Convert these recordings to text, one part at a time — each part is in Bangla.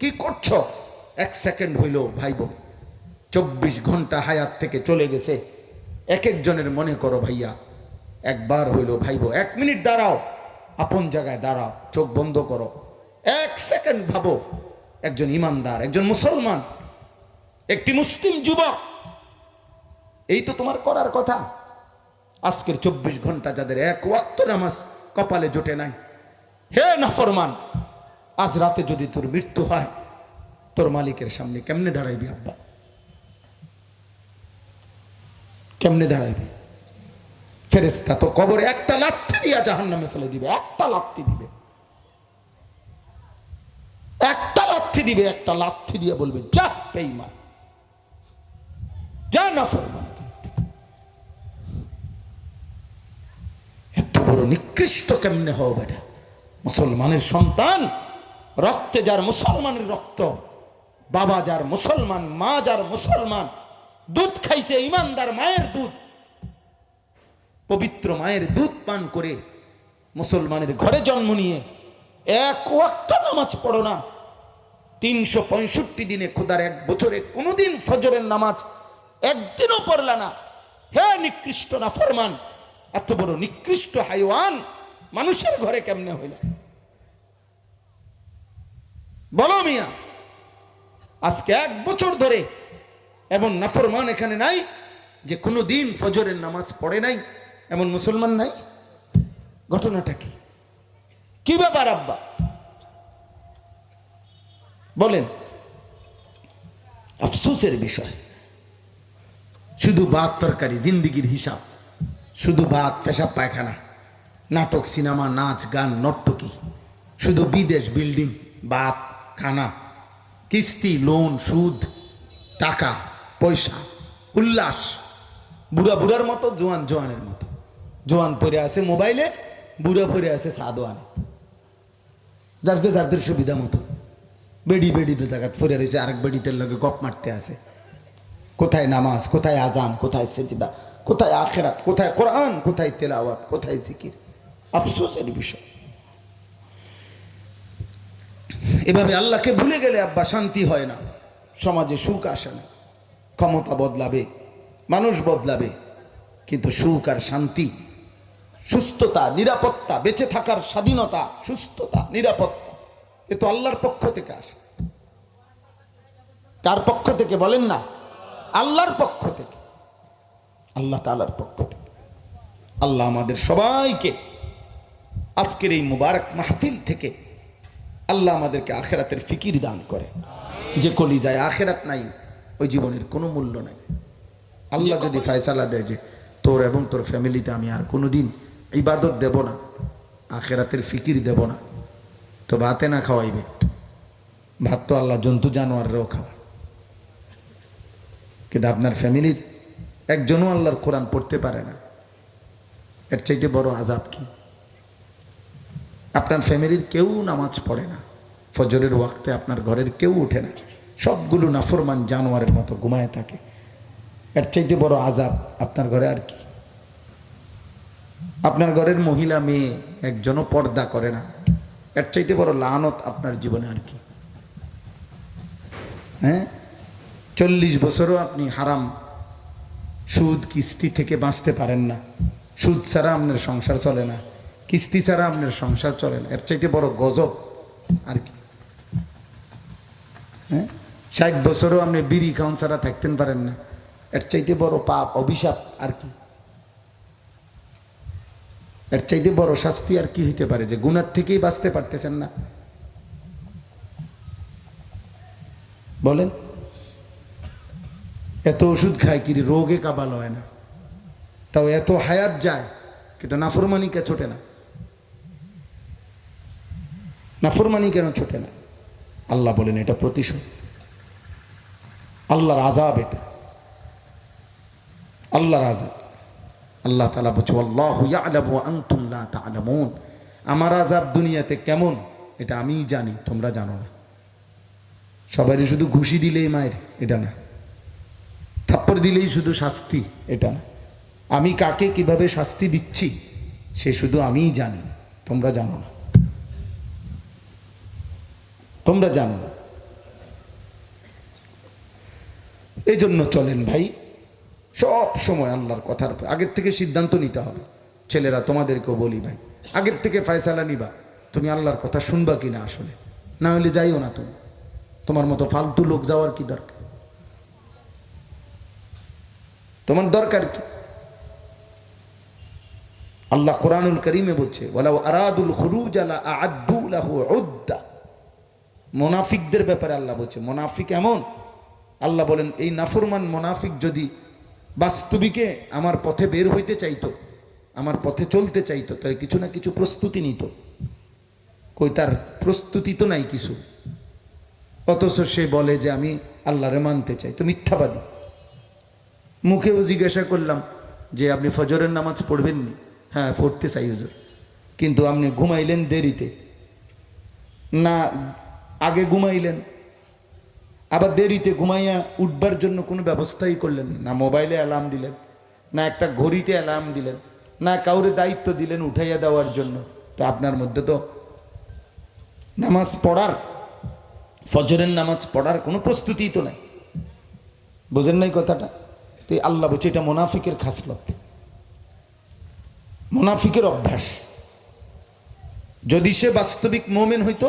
কি করছো? 1 সেকেন্ড হইল ভাই বোন, 24 ঘন্টা হায়াত থেকে চলে গেছে। এক একজনের মনে করো ভাইয়া, একবার হইল ভাই বোন 1 মিনিট দাঁড়াও, আপন জায়গায় দাঁড়াও, চোখ বন্ধ করো, 1 সেকেন্ড ভাবো, একজন ইমানদার, একজন মুসলমান, একটি মুসলিম যুবক, এই তো তোমার করার কথা। আজকের 24 ঘন্টা যাদের 1 ওয়াক্ত নামাজ কপালে জোটে নাই, হে নাফরমান, আজ রাতে যদি তোর মৃত্যু হয়, তোর মালিকের সামনে কেমনে দাঁড়াইবি আব্বা? কেমনে দাঁড়াইবি? ফেরেশতা তো কবরে একটা লাথি দিয়া জাহান্নামে ফেলে দিবে, একটা লাথি দিবে, একটা লাথি দিবে, একটা লাথি দিয়ে বলবে যা বেঈমান, যা নাফরমান। এত বড় নিকৃষ্ট কেমনে হও বেটা? মুসলমানের সন্তান, রক্তে যার মুসলমানের রক্ত, বাবা যার মুসলমান, মা যার মুসলমান, দুধ খাইছে ইমানদার মায়ের দুধ, পবিত্র মায়ের দুধ পান করে মুসলমানের ঘরে জন্ম নিয়ে 1 ওয়াক্ত নামাজ পড়ো না, 365 দিনে খোদার 1 বছরে কোনোদিন ফজরের নামাজ একদিনও পড়লা না, হে নিকৃষ্ট নাফরমান, এত বড় নিকৃষ্ট হাইওয়ান মানুষের ঘরে কেমনে হইল? বলো মিয়া, আজকে 1 বছর ধরে এমন নাফরমান এখানে নাই যে কোনো দিন ফজরের নামাজ পড়ে নাই, এমন মুসলমান নাই? ঘটনাটা কি? কি ব্যাপার আব্বা বলেন? আফসোসের বিষয়, শুধু ভাত তরকারি জিন্দিগির হিসাব, শুধু ভাত পেশাব পায়খানা, নাটক সিনেমা নাচ গান নর্তকী, শুধু বিদেশ বিল্ডিং ভাত খানা, কিস্তি লোন সুদ টাকা পয়সা উল্লাস, বুড়া বুড়ার মতো জোয়ান জোয়ানের মতো, জোয়ান পরে আছে মোবাইলে, বুড়া পরে আছে সাদোয়ানে, যাদের সুবিধা মতো, বেডি জায়গাত পরে রয়েছে, আরেক বেডিতে লগে গপ মারতে আছে। কোথায় নামাজ, কোথায় আজান, কোথায় সেজদা, কোথায় আখিরাত, কোথায় কোরআন, কোথায় তেলাওয়াত, কোথায় জিকির? আফসোসের বিষয়। এভাবে আল্লাহকে ভুলে গেলে আব্বা শান্তি হয় না, সমাজে সুখ আসে না। ক্ষমতা বদলাবে, মানুষ বদলাবে, কিন্তু সুখ আর শান্তি, সুস্থতা, নিরাপত্তা, বেঁচে থাকার স্বাধীনতা, সুস্থতা, নিরাপত্তা, এ তো আল্লাহর পক্ষ থেকে আসে। কার পক্ষ থেকে বলেন না? আল্লাহর পক্ষ থেকে, আল্লাহ তাআলার পক্ষ থেকে। আল্লাহ আমাদের সবাইকে আজকের এই মুবারক মাহফিল থেকে আল্লাহ আমাদেরকে আখিরাতের ফিকির দান করে। যে কলিজায় আখিরাত নাই, ওই জীবনের কোনো মূল্য নাই। আল্লাহ যদি ফয়সালা দেয় যে তোর এবং তোর ফ্যামিলিতে আমি আর কোনোদিন ইবাদত দেব না, আখিরাতের ফিকির দেব না, তো ভাতে না খাওয়াইবে। ভাত তো আল্লাহ জন্তু জানোয়াররাও খাওয়ায়, কিন্তু আপনার ফ্যামিলির একজনও আল্লাহর কোরআন পড়তে পারে না, এর চাইতে বড় আযাব কি? আপনার ফ্যামিলির কেউ নামাজ পড়ে না, ফজরের ওয়াক্তে আপনার ঘরের কেউ ওঠে না, সবগুলো নাফরমান জানোয়ারের মতো ঘুমায় থাকে, এর চাইতে বড় আযাব আপনার ঘরে আর কি? আপনার ঘরের মহিলা মেয়ে একজনও পর্দা করে না, এর চাইতে বড় লানত আপনার জীবনে আর কি? হ্যাঁ, 40 বছরও আপনি হারাম সুদ কিস্তি থেকে বাঁচতে পারেন না, সুদ ছাড়া আপনার সংসার চলে না, কিস্তি ছাড়া আপনার সংসার চলে না, এর চাইতে বড় গজব আর কি? হ্যাঁ, 60 বছরও আপনি বিড়ি খাওয়ান ছাড়া থাকতেন পারেন না, এর চাইতে বড় পাপ অভিশাপ আর কি? এর চাইতে বড় শাস্তি আর কি হইতে পারে যে গুনার থেকেই বাঁচতে পারতেছেন না? বলেন, এত ওষুধ খায় কি রোগে কাবাল হয় না, তাও এত হায়াত যায়, কিন্তু নাফরমানি কে ছোটে না? নাফরমানি কেন ছোটে না? আল্লাহ বলেন এটা প্রতিশোধ, আল্লাহর আযাব, এটা আল্লাহর আযাব। আল্লাহ তাআলা বলছে আল্লাহু ইয়ালামু ওয়া আনতুম লা তা'লামুন, আমার আযাব দুনিয়াতে কেমন এটা আমিই জানি, তোমরা জানো না। সবারই শুধু ঘুষি দিলেই মায়ের এটা না, থাপ্পড় দিলেই শুধু শাস্তি এটা না, আমি কাকে কিভাবে শাস্তি দিচ্ছি সে শুধু আমিই জানি, তোমরা জানো না, তোমরা জানো না। এই জন্য চলেন ভাই, সব সময় আল্লাহর কথার আগের থেকে সিদ্ধান্ত নিতে হবে। ছেলেরা তোমাদেরকেও বলি ভাই, আগের থেকে ফয়সালা নিবা, তুমি আল্লাহর কথা শুনবা কিনা আসলে, না হলে যাইও না। তুমি তোমার মতো ফালতু লোক যাওয়ার কি দরকার, তোমার দরকার কি? আল্লাহ কোরআনুল কারীমে বলছে, ওয়ালাউ আরাদুল খুরুজ লা আ'আদ্দু লাহু উদ্দা। মুনাফিকদের ব্যাপারে আল্লাহ বলছে, মুনাফিক এমন, আল্লাহ বলেন এই নাফরমান মুনাফিক যদি বাস্তবিকে আমার পথে বের হইতে চাইতো, আমার পথে চলতে চাইতো, তাই কিছু না কিছু প্রস্তুতি নিত। কই তার প্রস্তুতি তো নাই কিছু, অথচ সে বলে যে আমি আল্লাহরে মানতে চাই। তো মিথ্যাবাদী। মুখেও জিজ্ঞাসা করলাম যে আপনি ফজরের নামাজ পড়বেননি? হ্যাঁ পড়তে চাই হুজুর। কিন্তু আপনি ঘুমাইলেন দেরিতে, না আগে ঘুমাইলেন, আবার দেরিতে ঘুমাইয়া উঠবার জন্য কোনো ব্যবস্থাই করলেন না। মোবাইলে অ্যালার্ম দিলেন না, একটা ঘড়িতে অ্যালার্ম দিলেন না, কাউরে দায়িত্ব দিলেন উঠাইয়া দেওয়ার জন্য। তো আপনার মধ্যে তো নামাজ পড়ার, ফজরের নামাজ পড়ার কোনো প্রস্তুতিই তো নাই। বোঝেন নাই কথাটা? তো আল্লাহ বলছে এটা মুনাফিকের খাসলত, মুনাফিকের অভ্যাস। যদি সে বাস্তবিক মুমিন হইতো,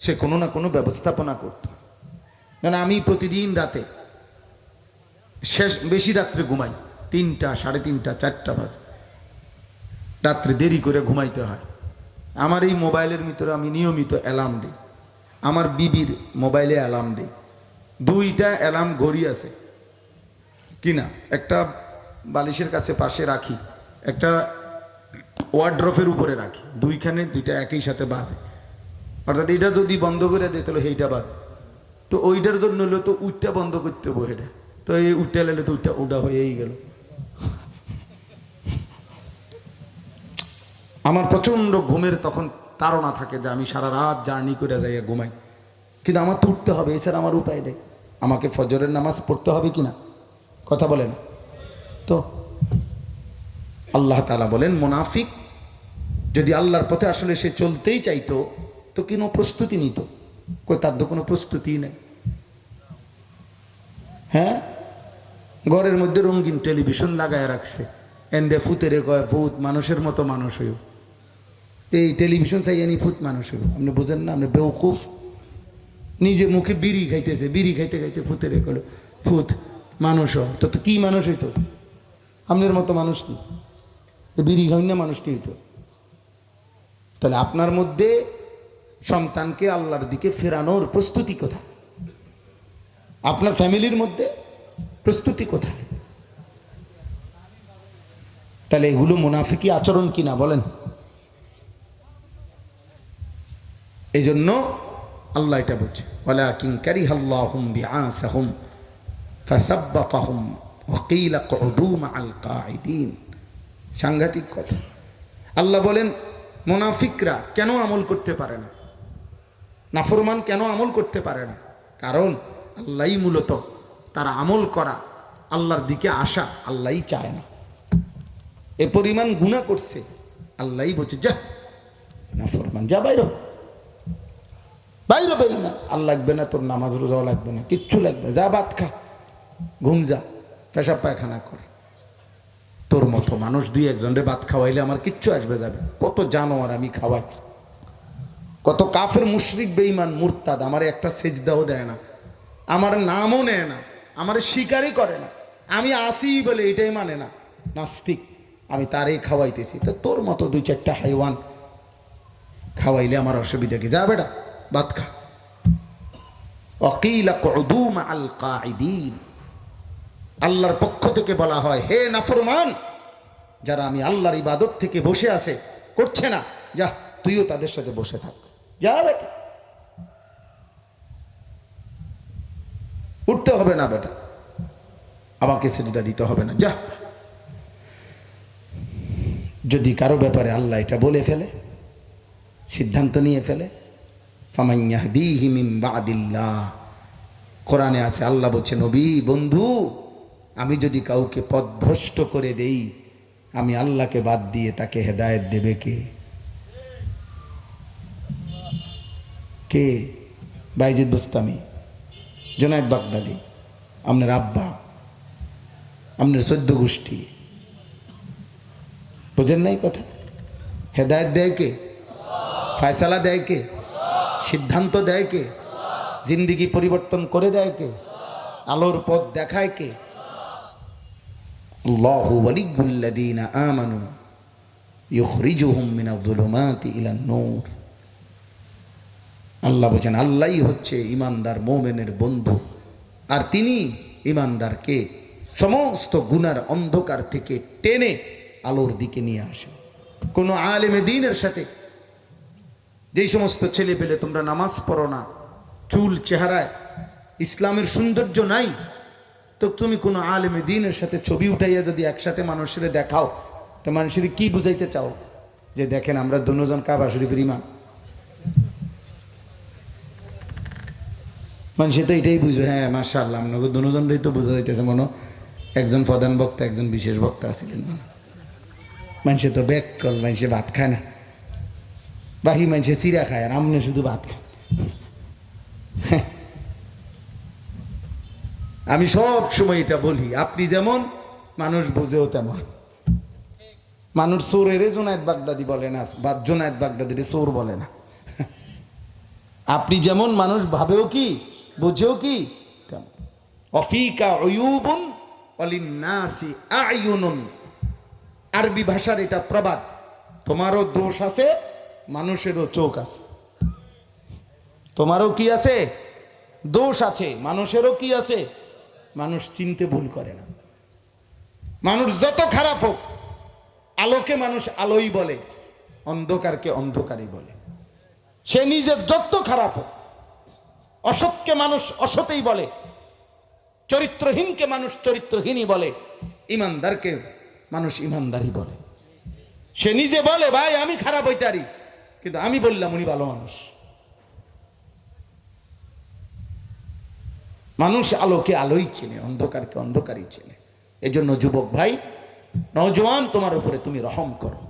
সে কোনো না কোনো ব্যবস্থাপনা করত। না আমি প্রতিদিন রাতে বেশি রাত্রে ঘুমাই, 3টা, 3:30, 4টা বাজে, রাত্রে দেরি করে ঘুমাইতে হয়। আমার এই মোবাইলের ভিতরে আমি নিয়মিত অ্যালার্ম দিই, আমার বিবির মোবাইলে অ্যালার্ম দিই। 2টা অ্যালার্ম ঘড়ি আছে কিনা, একটা বালিশের কাছে পাশে রাখি, একটা ওয়ার্ড্রফের উপরে রাখি, 2টা একই সাথে বাজে। অর্থাৎ এটা যদি বন্ধ করে দেয় তাহলে সেইটা বাজে। তো ওইটার জন্য হলো তো উঠটা বন্ধ করতে হবে এটা, তো এই উঠটা এলে তো উঠা হয়েই গেল। আমার প্রচণ্ড ঘুমের তখন তাড়না থাকে যে আমি সারা রাত জার্নি করে যাই ঘুমাই, কিন্তু আমার তো উঠতে হবে, এছাড়া আমার উপায় নেই। আমাকে ফজরের নামাজ পড়তে হবে কিনা, কথা বলে না তো? আল্লাহ তাআলা বলেন মুনাফিক যদি আল্লাহর পথে আসলে সে চলতেই চাইতো তো কোনো প্রস্তুতি নিত, তার তো কোনো প্রস্তুতি নেই। হ্যাঁ, ঘরের মধ্যে রঙিন টেলিভিশন লাগায় রাখছে, এন্দে ফুতেরে কয় ভূত, মানুষের মতো মানুষ হইও। এই টেলিভিশন চাইয়ানি ভূত মানুষ হইব, আপনি বুঝেন না? আপনি বেওকুফ। নিজে মুখে বিড়ি খাইতেছে, বিড়ি খাইতে খাইতে ফুতেরে কল ভূত মানুষ তো কি মানুষ হইতো? আপনার মতো মানুষ কি? বিড়ি খাই না মানুষ কি হইতো? তাহলে আপনার মধ্যে সন্তানকে আল্লাহর দিকে ফেরানোর প্রস্তুতি কোথায়? আপনার ফ্যামিলির মধ্যে প্রস্তুতি কোথায়? তাহলে এগুলো মুনাফিকি আচরণ কিনা বলেন? এই জন্য আল্লাহ এটা বলছে, ওয়ালাকিন কারিহাল্লাহুম বিআসাহুম ফাসাব্বাতাহুম ওয়া কিলা কুদু মাআল কাঈদিন। সাংঘাতিক কথা। আল্লাহ বলেন মুনাফিকরা কেন আমল করতে পারে না, নাফরমান কেন আমল করতে পারে না? কারণ আল্লাহই মূলত তারা আমল করা, আল্লাহর দিকে আসা আল্লাহই চায় না। এ পরিমাণ গুনাহ করছে, আল্লাহই বলছে যা নাফরমান, যা বাইরে বাইরে বেঈমান, আর লাগবে না তোর নামাজ রোজাও লাগবে না, কিচ্ছু লাগবে না, যা ভাত খা, ঘুম যা, পেশাব পায়খানা কর। তোর মতো মানুষ 2-1 ভাত খাওয়াইলে আমার কিচ্ছু আসবে যাবে? কত জানোয়ার আমি খাওয়াই, কত কাফের মুশরিক বেঈমান মুরতাদ আমার একটা সেজদাও দেয় না, আমার নামও নেয় না, আমার স্বীকারই করে না, আমি আসি বলে এটাই মানে না, নাস্তিক, আমি তারই খাওয়াইতেছি। তো তোর মতো 2-4টা হাইওয়ান খাওয়াইলে আমার অসুবিধা কি? যা বেটা ভাত খা। ওয়াকিলা কুদু মাআল কাঈদিন। আল্লাহর পক্ষ থেকে বলা হয়, হে নাফরমান, যারা আমি আল্লাহর ইবাদত থেকে বসে আছে, করছে না, যা তুইও তাদের সাথে বসে থাক, যা বেটা, উঠতে হবে না বেটা, আমাকে সেজদা দিতে হবে না, যা। যদি কারো ব্যাপারে আল্লাহ এটা বলে ফেলে, সিদ্ধান্ত নিয়ে ফেলে, ফামান ইয়াহদিহি মিন বাদিল্লাহ, কোরআনে আছে, আল্লাহ বলছে নবী বন্ধু, আমি যদি কাউকে পথভ্রষ্ট করে দেই, আমি আল্লাহকে বাদ দিয়ে তাকে হেদায়েত দেবে কে? কে? বাইজিদ বুস্তামি, জুনায়েদ বাগদাদি, আপনার আব্বা, আপনার 14 গোষ্ঠী। বোঝেন নাই কথা? হেদায়েত দেয় কে? ফয়সালা দেয় কে? সিদ্ধান্ত দেয় কে? জিন্দেগি পরিবর্তন করে দেয় কে? আলোর পথ দেখায় কে? আল্লাহু ওয়ালিয়্যুল্লাযীনা আমানু ইউখরিজুহুম মিনায-যুলুমাতি ইলান-নূর। আল্লাহ বলেন আল্লাহই হচ্ছে ঈমানদার মুমিনের বন্ধু, আর তিনি ঈমানদারকে সমস্ত গুনার অন্ধকার থেকে টেনে আলোর দিকে নিয়ে আসেন। কোনো আলেমে দ্বীনের সাথে যেই সমস্ত ছেলে পেলে তোমরা নামাজ পড়ো না, চুল চেহারায় ইসলামের সৌন্দর্য নাই, তো তুমি কোনো আলেমে দ্বীনের সাথে ছবি উঠাইয়া যদি একসাথে মানুষের দেখাও, তো মানুষের কি বুঝাইতে চাও? যে দেখেন আমরা দুজন কাবা শরীফের ইমাম। মানুষ তো এটাই বুঝবে, হ্যাঁ মাশাআল্লাহ আপনাকে দুজনটাই তো বোঝা যাইতেছে, মনে একজন প্রধান বক্তা একজন বিশেষ বক্তা আছিলেন। মানুষে তো ব্যাক কল, মানুষে ভাত খায় না, বাকি মানুষে চিরা খায়, আর আমনে শুধু ভাত খায়। আমি সব সময় এটা বলি, আপনি যেমন মানুষ বুঝেও তেমন। মানুষ চোরের জোনায়েত বাগদাদি বলে না, বা জোনায়েত বাগদাদির চোর বলে না। আপনি যেমন মানুষ ভাবেও কি বুঝেও কি তেমন। অফিকা উয়ুবুন ওয়ালিন্নাসি আয়ুনুন, আরবি ভাষার এটা প্রবাদ। তোমারও দোষ আছে, মানুষেরও চোখ আছে। তোমারও কি আছে? দোষ আছে। মানুষেরও কি আছে? মানুষ চিনতে ভুল করে না। মানুষ যত খারাপ হোক, আলোকে মানুষ আলোই বলে, অন্ধকারকে অন্ধকারই বলে। সে নিজে যত খারাপ হোক, অসৎকে মানুষ অসৎই বলে, চরিত্রহীনকে মানুষ চরিত্রহীনই বলে, ইমানদারকে মানুষ ইমানদারই বলে। সে নিজে বলে ভাই আমি খারাপ হইতারি, কিন্তু আমি বললাম উনি ভালো মানুষ। মানুষ আলোকে আলোই চেনে, অন্ধকারকে অন্ধকারই চেনে। এজন্য যুবক ভাই, নওজোয়ান, তোমার উপরে তুমি রহম করো।